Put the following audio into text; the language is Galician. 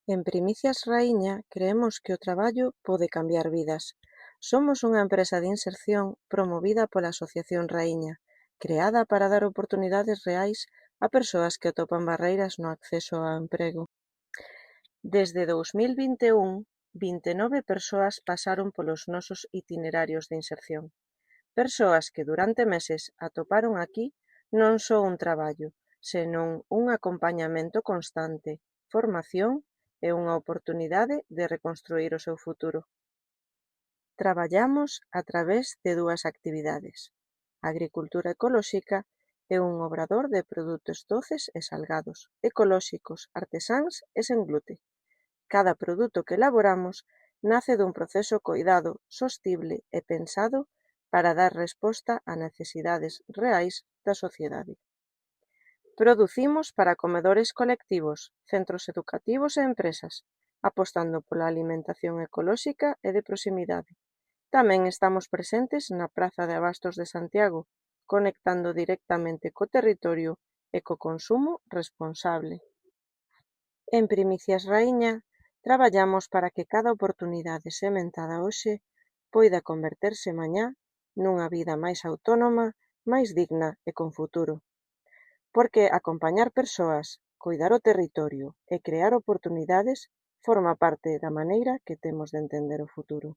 En Primicias Raíña creemos que o traballo pode cambiar vidas. Somos unha empresa de inserción promovida pola Asociación Raíña, creada para dar oportunidades reais a persoas que atopan barreiras no acceso ao emprego. Desde 2021, 29 persoas pasaron polos nosos itinerarios de inserción. Persoas que durante meses atoparon aquí non só un traballo, senón un acompañamento constante, formación e unha oportunidade de reconstruír o seu futuro. Traballamos a través de dúas actividades: agricultura ecolóxica e un obrador de produtos doces e salgados, ecolóxicos, artesáns e sen glute. Cada produto que elaboramos nace dun proceso coidado, sostible e pensado para dar resposta a necesidades reais da sociedade. Producimos para comedores colectivos, centros educativos e empresas, apostando pola alimentación ecolóxica e de proximidade. Tamén estamos presentes na Praza de Abastos de Santiago, conectando directamente co territorio e co consumo responsable. En Primicias Raíña traballamos para que cada oportunidade sementada hoxe poida converterse mañá nunha vida máis autónoma, máis digna e con futuro. Porque acompañar persoas, coidar o territorio e crear oportunidades forma parte da maneira que temos de entender o futuro.